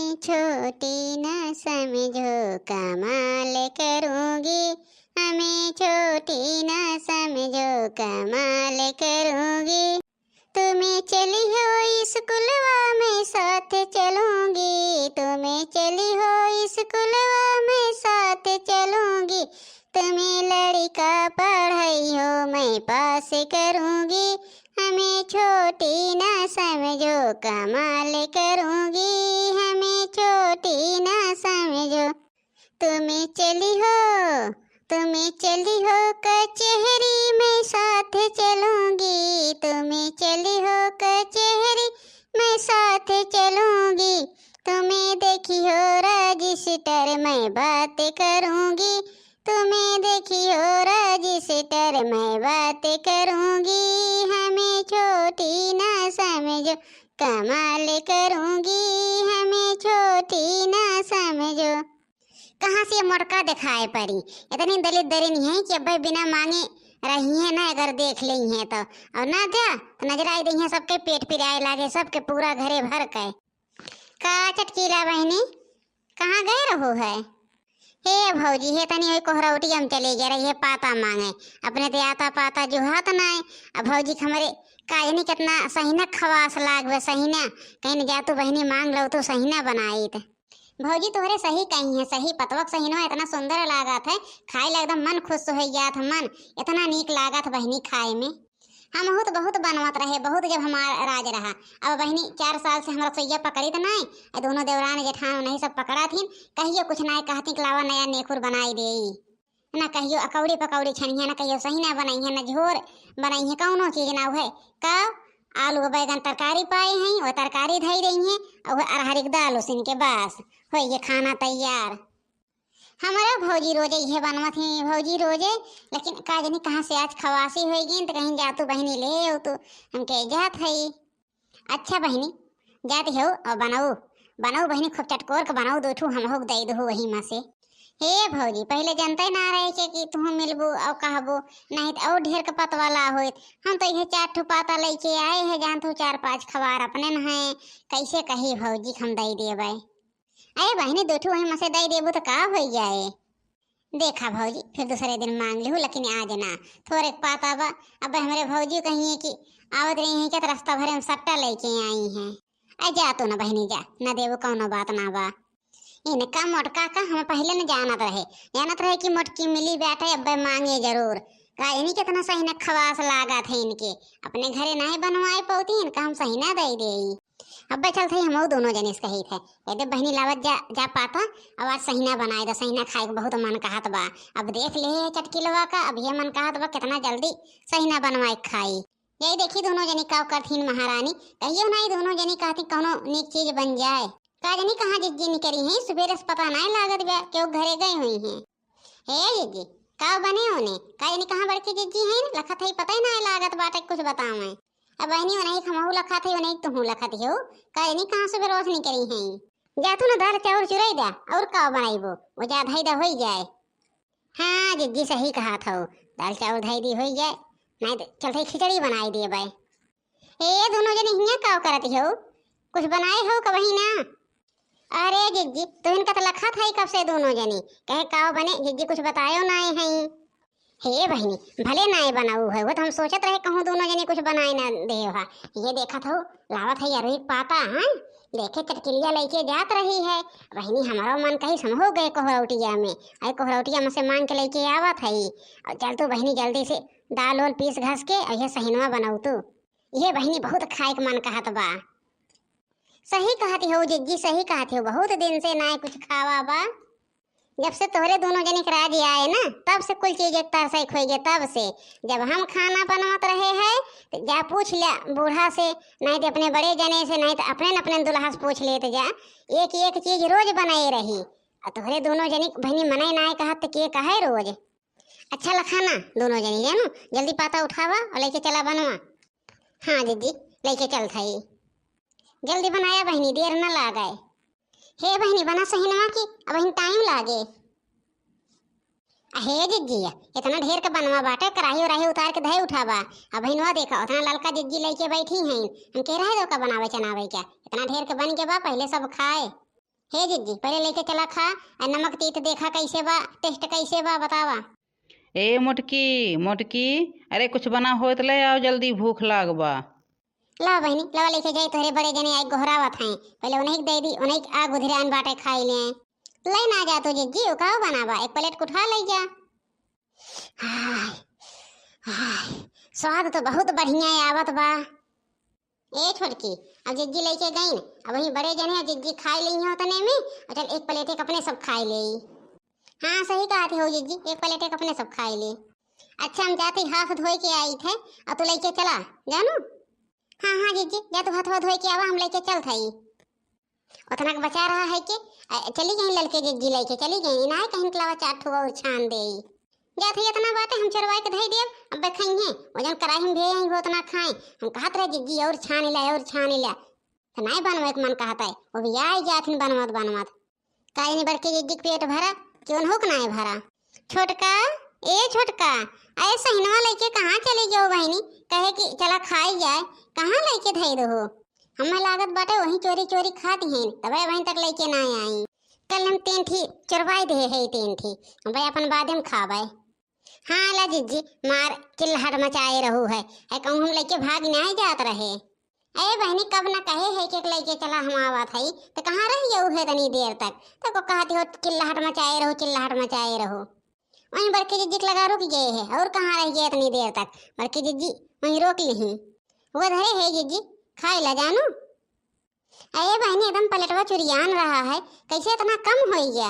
हमें छोटी न समझो, कमाल करूँगी। हमें छोटी न समझो, कमाल करूँगी। तुम्हें चली हो स्कूलवा में साथ चलूँगी। तुम्हें चली हो स्कूलवा में साथ चलूँगी। तुम्हें लड़का पढ़ाई हो मैं पास करूँगी। हमें छोटी न समझो, कमाल करूँगी। हमें छोटी न समझो। तुम्हें चली हो कचहरी में साथ चलूँगी। तुम्हें चली हो कचहरी मैं साथ चलूँगी। तुम्हें देखी हो रजिस्टर मैं बात करूँगी। तुम्हें देखी हो रजिस्टर मैं बात करूँगी। हमें छोटी न समझो, कमाल करूँगी। हमें छोटी न समझो। कहाँ से मोटका दिखाए परी, इतनी दलित दरी नहीं है कि अब बिना मांगे रही है ना, अगर देख ली है तो। और ना जा तो नजर आई रही है सबके पेट पिराए लागे, सबके पूरा घरे भर के। का चटकीला बहनी कहाँ गए रहो है? हे भौजी हे तनी वही कोहरौटी हम चले गए रही है पाता मांगे, अपने ते आता पाता जो हाथ ना है। अब भौजी हमारे काजनी कितना सहीना खवास लाग वे सहीना, कहीं न जा तू बहनी मांग लो तो सहीना बनाई थे। भौजी तोहरे सही कही है, सही पतवक सहीनो इतना सुंदर लागत है, खाए ला एकदम मन खुश हो जात है। मन इतना नीक लागत बहनी खाए में। हम तो बहुत बनवत रहे, बहुत जब हमारा राज रहा। अब बहनी 4 साल से हमारा सैया पकड़ी तो नहीं, दोनों देवरान जेठान नहीं सब पकड़ा थी। कहियो कुछ नहीं कहती कि लावा नया नेकुर बनाई दे ना, कहियो अकौड़ी पकौड़ी छनी है ना, कहियो सही ना बनाई है ना झोर बनाई है, कौनो चीज ना है। का आलू बैगन तरकारी पाए हैं, वो तरकारी धई रही है और अरहर दाल उसिन के बस हो ये खाना तैयार। हमारा भौजी रोजे ये बनवा थी भौजी रोजे, लेकिन काजनी कहाँ से आज खवासी होगी तो कहीं जा तू बहनी ले हो तो हमके जात है। अच्छा बहनी जाती हो और बनाओ बनाओ बहनी खूब चटकोर के बनाओ, दो ठू हम हो दे दो वही में से। हे भौजी पहले जनते ना रहे कि तुम मिलबू और कहबो, नहीं तो और ढेर के पतवाला हो। हम तो ये 4 ठू पाता लेके आए हैं, जान तू 4-5 खबार अपने न है, कैसे कही भौजी हम दे देवे। अरे बहनी 2 ठू वही में से दे देबू तो का हो जाए। देखा भौजी फिर दूसरे दिन मांग लूँ, लेकिन आज ना थोड़े पाता बा। अब हमारे भौजी कहिए कि आवत रही है क्या रास्ता भरे में सट्टा लेके आई हैं। अरे जा तो ना बहनी जा, न देबो कौनो बात ना बा। इनका मोटका का हम पहले न जानत रहे कि मोटकी मिली बैठे अब मांगे जरूर। का इन्हीं कितना सही न खवास लागा थे इनके, अपने घरे नहीं बनवाए पौती इनका हम सही ना दे दे। अब चल थे हम दोनों जने कही थे यदि बहनी लावत जा पाता। अब आज सहीना बनाए दो, सहीना खाए बहुत मन कहत बा। अब देख ले चटकिलवा का अब ये मन कहत बा कितना जल्दी सहीना बनवाए खाई। यही देखी दोनों जनी का करथीन महारानी, कहियो नहीं दोनों जनी कहती कौनो नीक चीज बन जाए। काजनी कहाँ जिज्जी निकरी है, सुबेरे से पता नहीं लागत बा क्यों घरे गए हुई हैं। हे जिज्जी का बने होने, काजनी कहाँ बड़की जिज्जी है, लखत है पता ही नहीं लागत बाटे कुछ बताओ मैं। अब बहनी नहीं खमहू लखा थे नहीं तुम लखत हो, काजनी कहाँ सुबह रोज निकरी है। जा तू ना दाल चाउर चुराई दा और का बनाईबो वो जा धई दा हो जाए। हाँ जिज्जी सही कहा था, दाल चाउर धई दी हो जाए, नहीं तो चल खिचड़ी बनाई दिए भाई। ए दोनों जने हियां का करती हो, कुछ बनाए हो कभी ना? अरे जिज्जी तो इनका तो लखा था ही कब से दोनों जनी कहे काव बने, जिज्जी कुछ बतायो ना है। हे बहनी भले नाए बनाऊ है वो तो हम सोचत रहे कहूँ दोनों जने कुछ बनाए ना दे। ये देखा था लावत है यार पाता हाँ, देखे चटकिलिया लेके जात रही है। बहनी हमारा मन कहीं सम हो गए कोहरौटिया में, अरे कोहरौटिया में से मांग के लेके आवत है। और चल तू बहनी जल्दी से दाल वाल पीस घस के और ये सहीनवा बनाऊ तू। ये बहनी बहुत खाए के मन कहत बा। सही कहती हो जिज्जी सही कहती हो, बहुत दिन से ना कुछ खावा बा। जब से तोहरे दोनों जने के राजी आए ना तब से कुल चीज एक तरह से खोई तब से। जब हम खाना बनवत रहे हैं तो जा पूछ लिया बूढ़ा से, नहीं तो अपने बड़े जने से, नहीं तो अपने दुल्हा से पूछ ले तो जा एक एक चीज रोज बनाई रही। और तोहरे दोनों जनी बहनी मनाई ना कहत तो के कहे रोज। अच्छा लखाना दोनों जनी जानो जल्दी पाता उठावा और लेके चला बनवा। हाँ जिज्जी लेके चल थई, जल्दी बनाया बहनी देर न लागे। हे बहनी बना सही नमा की अब टाइम लागे। हे जिज्जी इतना ढेर के बनवा बाटे, कराही उराही उतार के धय उठावा। अब बहनवा देखा उतना ललका जिज्जी लेके बैठी हैं, हम कह रहे दो का बनावे चनावे क्या, इतना ढेर के बन के बा पहले सब खाए। हे जिज्जी पहले लेके चला खा और नमक तीत देखा कैसे बा, टेस्ट कैसे बा बतावा। ए मोटकी मोटकी, अरे कुछ बना हो तो ले आओ जल्दी, भूख लाग बा। ला बहनी लवा लेके जाए, तोहरे बड़े जने आई गोहरावत हैं, पहले उन्हें दे दी, उन्हें आग उधरान बाटे खाई ले। ले ना जा तो जिज्जी उकाओ बनावा, एक प्लेट कुठा ले जा। हाय हाय स्वाद तो बहुत बढ़िया आवत बा। ए छोटकी अब जिज्जी लेके गई न, अब वही बड़े जने जिज्जी खाई ली हो तने में, और चल एक प्लेट एक अपने सब खाई ले। हाँ सही कहा थी हो जिज्जी, एक प्लेट एक अपने सब खाई ले। अच्छा हम जाते हाथ धोए के आई थे, और तू लेके चला जानू। हाँ हाँ जिज्जी जा तू हाथ धोए के आवा, हम लेके चल थई। उतना का बचा रहा है कि चली गई ललके जिज्जी लेके चली गई ना, कहीं के लावा चाट ठुआ और छान दे जा थे। इतना बात है हम चरवाई के धई देब, अब खाई हैं वजन कराही में भेज वो उतना खाएं। हम कहत रहे जिज्जी और छान ला और छान ला, तो नहीं बनवे के मन कहता है, वो भी आई जाथिन बनमत बनमत। काहे नहीं बड़के जिज्जी के पेट भरा, क्यों हो के नहीं भरा। छोटका ए छोटका, ऐसा हिनवा लेके कहाँ चले जाओ बहनी, कहे कि चला खाई जाए, कहाँ लेके धई रहो। हमें लागत बाटे वही चोरी चोरी खाती हैं, तबे वहीं तक लेके ना आई। कल हम 3 थी चरवाई दे है 3 थी, भाई अपन बाद में खावे। हाँ ला जिज्जी मार चिल्लाहट मचाए रहू है कहूँ हम लेके भाग नहीं जात रहे। ए बहनी कब न कहे है कि लेके चला हम आवत है, तो कहाँ रह जाऊ है तनी देर तक, तो को कहती हो चिल्लाहट मचाए रहो चिल्लाहट मचाए रहो। वहीं बड़की जिज्जी के लगा रुक गए है, और कहाँ रह गए इतनी देर तक। बड़की जिज्जी वहीं रोक ली, वो धरे है जिज्जी खाई ला जानू। अरे बहनी एकदम पलटवा चुरियान रहा है, कैसे इतना कम हो गया।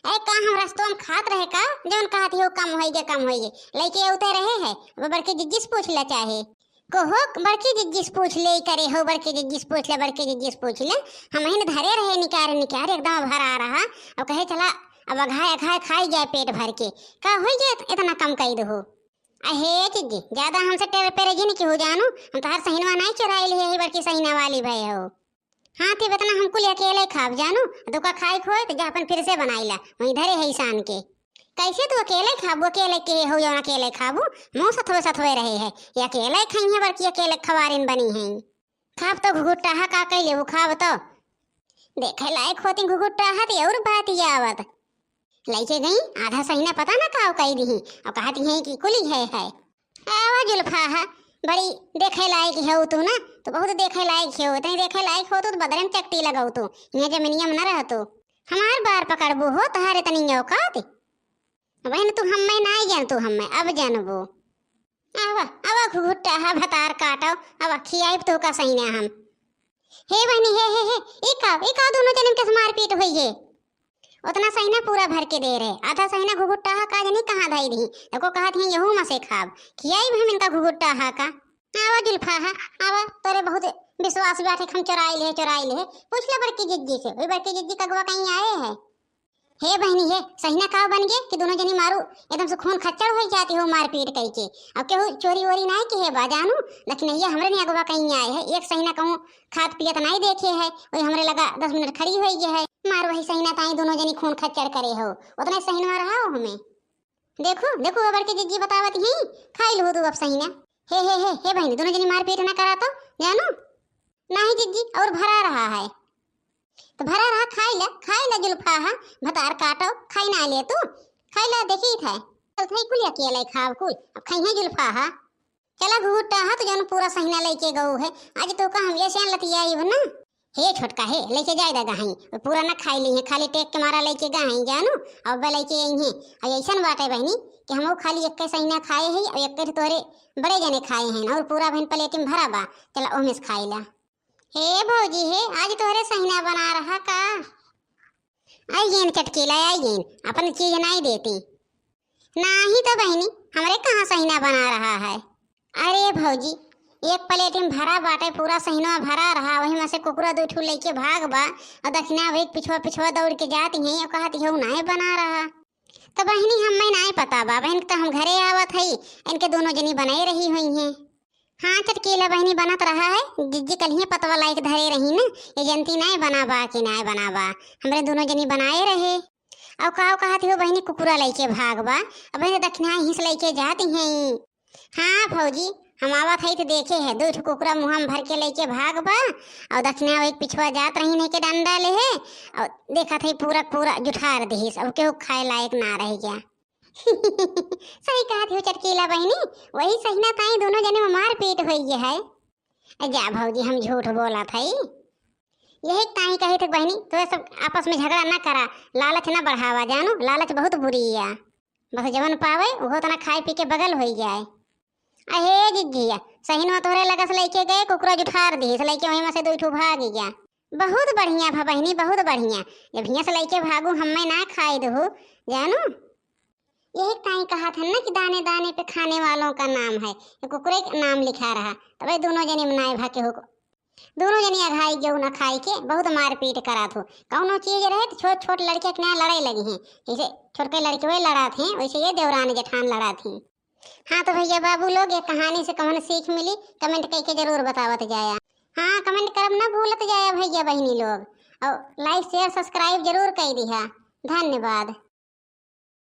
अरे का हम रास्तों में खात रहे का, जौन कहती हो कम हो गया कम हो गया, लेके उते रहे है। वो बड़के जिज्जी से पूछ ले चाहे को हो, बड़की जिज्जी से पूछ ले करे हो, बड़के जिज्जी से पूछ ले, बड़के जिज्जी से पूछ ले। हम ही धरे रहे निकारे निकारे एकदम भरा रहा, और कहे चला अब अघाए अघाए खाई जाए पेट भर के, का हो गया इतना कम कही दो। अहे जिज्जी ज्यादा हमसे पेरेजिन की हो जानू, हम तो हर सहीनवा नहीं चुराई ली है, बड़की सहीना वाली भाई हो। हाँ थे बतना हमको ले अकेले खाब जानू, दुका खाई खोए तो जा अपन फिर से बनाईला, वहीं धरे है ईशान के। कैसे तू अकेले खाबू, अकेले के हो जो अकेले खाबू, मुँह सथवे रहे है, ये अकेले खाई है बड़की अकेले खवारिन बनी है। खाब तो घुघुट्टा हा का कैले वो खाब तो देखे लायक होती घुघुट्टा हा तो और बात ही आवत। लेके गई आधा सहीना पता ना का कही दी, और कहती है कि कुली है आवा जुल्फा है बड़ी देखे लायक है तू ना, तो बहुत देखे लायक है, इतनी देखे लायक हो तो बदले में चट्टी लगाओ तू, यहाँ जमीनिया में न रह तो हमार बार पकड़बू हो तहारे तनी औकात। बहन तू हमें नहीं जान, तू हमें अब जानबो। आवा आवा घुघुट्टा हा भतार काटो, आवा खियाई तो का सही ना हम। हे बहनी हे एक दोनों जन्म के मारपीट हुई है, उतना सहीना पूरा भर के दे रहे, आधा सहीना घुघुट्टा हा का जनी कहाँ धाई दी, को कहत है यहू में से खाब खियाई हम इनका घुघुट्टा हा का। आवा जुल्फा हा आवा, तोरे बहुत विश्वास बैठे हम चुराई ले पूछ ले बड़की जिज्जी से, वही बड़की जिज्जी कगवा कहीं आए है। हे बहनी हे सहीना का बन गए कि दोनों जनी मारू एकदम से खून खच्चर हो जाती हो मारपीट कही के। अब केहू चोरी वोरी नहीं की है बाजानू, लेकिन ये हमरे नहीं अगवा कहीं आए है, एक सहीना कहूँ खात पियत नहीं देखे है, वही हमरे लगा 10 मिनट खड़ी हो गई है, मार वही सहीना ताई दोनों जनी खून खच्चर करे हो, उतने सहीना रहा हो हमें। देखो देखो बड़की जिज्जी बतावत ही खाई लो तू अब सहीना। हे बहनी दोनों जनी मारपीट ना करा तो जानू। नहीं जिज्जी और भरा रहा है, तो भरा रहा खाई ला जुल्फा हा भतार काटो, खाई ना ले तू खाई ला देखी था चल थई कुल अकेले खाव कुल, अब खाई है जुल्फा हा चला घुघुट्टा हा तो जन पूरा सहीना लेके गऊ है, आज तो का हम ये से लतियाई हो ना। हे छोटका हे लेके जाए दा गहाई, पूरा ना खाई ली है, खाली टेक के मारा लेके गहाई जानू, अब बे लेके आई है। और ऐसा बाटे बहनी कि हम खाली एक सहीना खाए है, और एक तोरे बड़े जने खाए हैं, और पूरा बहन प्लेट में भरा बा, चला ओमे से खाई ला। हे भौजी हे आज तोहरे सहीना बना रहा का, आई गेन चटकीला आई गेन अपन चीज नहीं देती नहीं तो बहनी हमरे कहाँ सहीना बना रहा है। अरे भौजी एक प्लेट में भरा बाटे, पूरा सहीना भरा रहा, वही में से कुकुरा 2 ठू लेके भाग बा, और दक्षिणा भाई पिछवा दौड़ के जाती हैं, और कहती हो नहीं बना रहा। तो बहनी हमें नहीं पता बा बहन, तो हम घरे आवत है, इनके दोनों जनी बनाई रही हुई हैं। हाँ चटकीला बहनी बनत रहा है, जिज्जी कल ही पतवा लाइक धरे रही ना, ये जनती नहीं बना बा कि नहीं बना बा, हमरे दोनों जनी बनाए रहे। और कहती हो बहनी कुकुरा लेके भाग बा, अब बहनी दक्षिणा हिंस लेके जाती हैं। हाँ भौजी हम आवत हई तो देखे है 2 कुकरा मुँह में भर के लेके भाग बा और दक्षिणा एक पिछवा जात रही नहीं के डंडा ले है और देखा थी पूरा पूरा जुठार दी सब केहू खाए लायक ना रह गया। सही कहा थी चटकीला बहनी, वही सही ना ताई दोनों जने में मार पीट हुई है। जा भौजी हम झूठ बोला था यही ताई कही थे बहनी तो सब आपस में झगड़ा ना करा, लालच ना बढ़ावा, जानो लालच बहुत बुरी है। बस जवन पावे वो तना खाए पी के बगल हो जाए। अहे जिज्जिया सही न तोहरे लगस लेके गए कुकरा जुठार दी लैके वहीं में से 2 भाग गया। बहुत बढ़िया भा बहनी बहुत बढ़िया, जब हियाँ से लेके भागू हमें ना खाई दो जानो। यही ताई कहा था ना कि दाने दाने पे खाने वालों का नाम है, कुकरे का नाम लिखा रहा तब दोनों जने मनाए भाके हो, दोनों जनी अघाई गेहूँ न खाई के बहुत मारपीट करा थो। कौनो चीज रहे तो छोट छोट लड़के के ना लड़ाई लगी हैं, जैसे छोटे लड़के वही लड़ा थे वैसे ये देवरानी जेठान लड़ा थी। हाँ तो भैया बाबू लोग ये कहानी से कौन सीख मिली कमेंट करके जरूर बतावत जाया। हाँ कमेंट करब ना भूलत जाया भैया बहनी लोग, और लाइक शेयर सब्सक्राइब जरूर कर दिया। धन्यवाद।